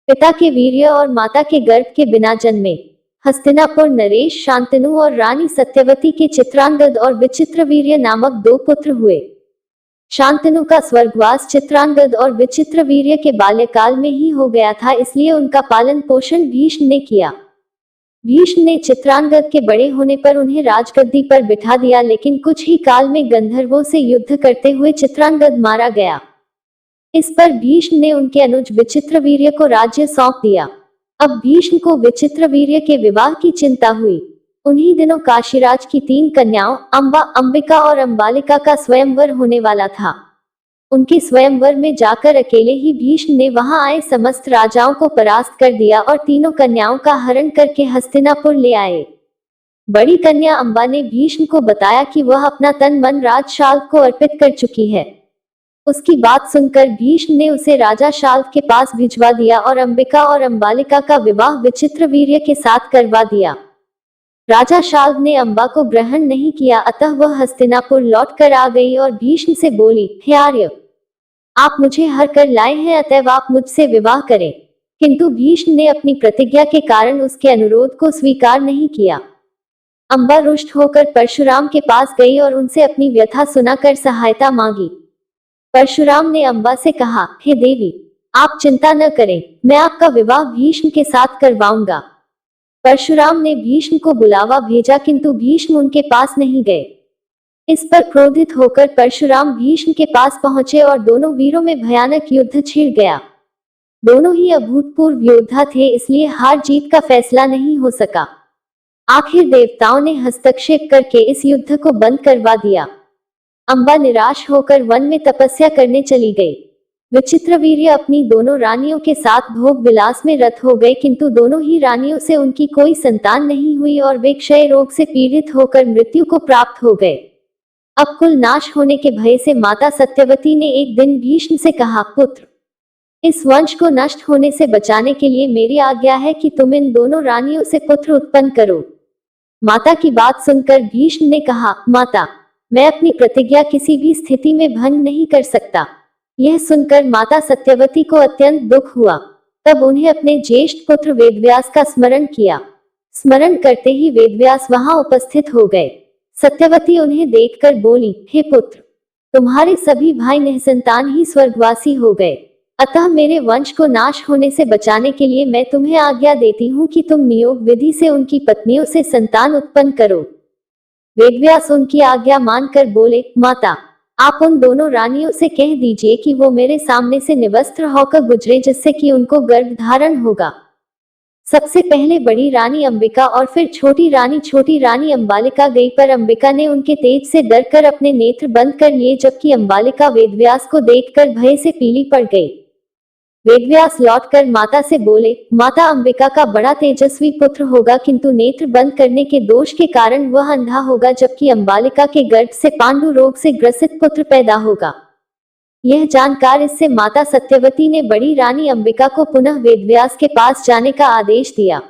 पिता के वीर्य और माता के गर्भ के बिना जन्मे। हस्तिनापुर नरेश, शांतनु और रानी सत्यवती के चित्रांगद और विचित्रवीर्य नामक 2 पुत्र हुए। शांतनु का स्वर्गवास चित्रांगद और विचित्रवीर्य के बाल्यकाल में ही हो गया था, इसलिए उनका पालन पोषण भीष्म ने किया। भीष्म ने चित्रांगद के बड़े होने पर उन्हें राजगद्दी पर बिठा दिया, लेकिन कुछ ही काल में गंधर्वों से युद्ध करते हुए चित्रांगद मारा गया। इस पर भीष्म ने उनके अनुज विचित्रवीर्य को राज्य सौंप दिया। अब भीष्म को विचित्रवीर्य के विवाह की चिंता हुई। उन्हीं दिनों काशीराज की 3 कन्याओं अंबा, अंबिका और अंबालिका का स्वयंवर होने वाला था। उनके स्वयंवर में जाकर अकेले ही भीष्म ने वहां आए समस्त राजाओं को परास्त कर दिया और तीनों कन्याओं का हरण करके हस्तिनापुर ले आए। बड़ी कन्या अंबा ने भीष्म को बताया कि वह अपना तन मन राज शाल्व को अर्पित कर चुकी है। उसकी बात सुनकर भीष्म ने उसे राजा शाल्व के पास भिजवा दिया और अंबिका और अंबालिका का विवाह विचित्रवीर्य के साथ करवा दिया। राजा शाल्व ने अंबा को ग्रहण नहीं किया, अतः वह हस्तिनापुर लौट कर आ गई और भीष्म से बोली, हे आर्य, आप मुझे हर कर लाए हैं, अतएव आप मुझसे विवाह करें। किंतु भीष्म ने अपनी प्रतिज्ञा के कारण उसके अनुरोध को स्वीकार नहीं किया। अंबा रुष्ट होकर परशुराम के पास गई और उनसे अपनी व्यथा सुनाकर सहायता मांगी। परशुराम ने अंबा से कहा, हे देवी, आप चिंता न करें, मैं आपका विवाह भीष्म के साथ करवाऊंगा। परशुराम ने भीष्म को बुलावा भेजा, किंतु भीष्म उनके पास नहीं गए। इस पर क्रोधित होकर परशुराम भीष्म के पास पहुंचे और दोनों वीरों में भयानक युद्ध छिड़ गया। दोनों ही अभूतपूर्व योद्धा थे, इसलिए हार जीत का फैसला नहीं हो सका। आखिर देवताओं ने हस्तक्षेप करके इस युद्ध को बंद करवा दिया। अंबा निराश होकर वन में तपस्या करने चली गई। विचित्रवीर्य अपनी दोनों रानियों के साथ भोग विलास में रत हो गए, किंतु दोनों ही रानियों से उनकी कोई संतान नहीं हुई और वे क्षय रोग से पीड़ित होकर मृत्यु को प्राप्त हो गए। अब कुल नाश होने के भय से माता सत्यवती ने एक दिन भीष्म से कहा, पुत्र, इस वंश को नष्ट होने से बचाने के लिए मेरी आज्ञा है कि तुम इन दोनों रानियों से पुत्र उत्पन्न करो। माता की बात सुनकर भीष्म ने कहा, माता, मैं अपनी प्रतिज्ञा किसी भी स्थिति में भंग नहीं कर सकता। यह सुनकर माता सत्यवती को अत्यंत दुख हुआ। तब उन्हें अपने ज्येष्ठ पुत्र वेदव्यास का स्मरण किया। स्मरण करते ही वेदव्यास वहां उपस्थित हो गए। सत्यवती उन्हें देखकर बोली, हे पुत्र, तुम्हारे सभी भाई निसंतान ही स्वर्गवासी हो गए, अतः मेरे वंश को नाश होने से बचाने के लिए मैं तुम्हें आज्ञा देती हूँ कि तुम नियोग विधि से उनकी पत्नियों से संतान उत्पन्न करो। वेदव्यास उनकी आज्ञा मानकर बोले, माता, आप उन दोनों रानियों से कह दीजिए कि वो मेरे सामने से निवस्त्र होकर गुजरे, जिससे कि उनको गर्भ धारण होगा। सबसे पहले बड़ी रानी अंबिका और फिर छोटी रानी अंबालिका गई, पर अंबिका ने उनके तेज से डरकर अपने नेत्र बंद कर लिए, जबकि अंबालिका वेदव्यास को देखकर भय से पीली पड़ गई। वेदव्यास लौटकर माता से बोले, माता, अंबिका का बड़ा तेजस्वी पुत्र होगा, किंतु नेत्र बंद करने के दोष के कारण वह अंधा होगा, जबकि अंबालिका के गर्भ से पांडु रोग से ग्रसित पुत्र पैदा होगा। यह जानकर इससे माता सत्यवती ने बड़ी रानी अंबिका को पुनः वेदव्यास के पास जाने का आदेश दिया।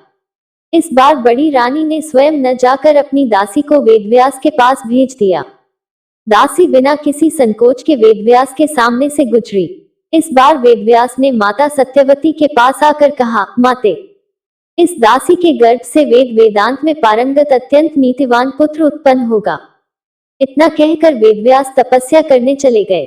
इस बार बड़ी रानी ने स्वयं न जाकर अपनी दासी को वेदव्यास के पास भेज दिया। दासी बिना किसी संकोच के वेदव्यास के सामने से गुजरी। इस बार वेदव्यास ने माता सत्यवती के पास आकर कहा, माते, इस दासी के गर्भ से वेद वेदांत में पारंगत अत्यंत नीतिवान पुत्र उत्पन्न होगा। इतना कहकर वेदव्यास तपस्या करने चले गए।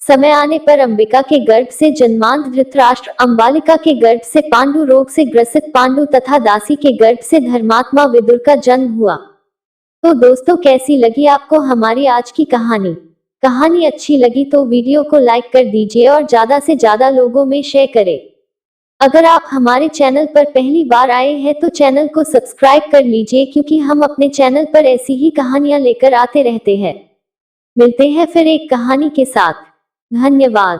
समय आने पर अंबिका के गर्भ से जन्मांध धृतराष्ट्र, अंबालिका के गर्भ से पांडु रोग से ग्रसित पांडु तथा दासी के गर्भ से धर्मात्मा विदुर का जन्म हुआ। तो दोस्तों, कैसी लगी आपको हमारी आज की कहानी? कहानी अच्छी लगी तो वीडियो को लाइक कर दीजिए और ज्यादा से ज्यादा लोगों में शेयर करें। अगर आप हमारे चैनल पर पहली बार आए हैं तो चैनल को सब्सक्राइब कर लीजिए, क्योंकि हम अपने चैनल पर ऐसी ही कहानियां लेकर आते रहते हैं। मिलते हैं फिर एक कहानी के साथ। धन्यवाद।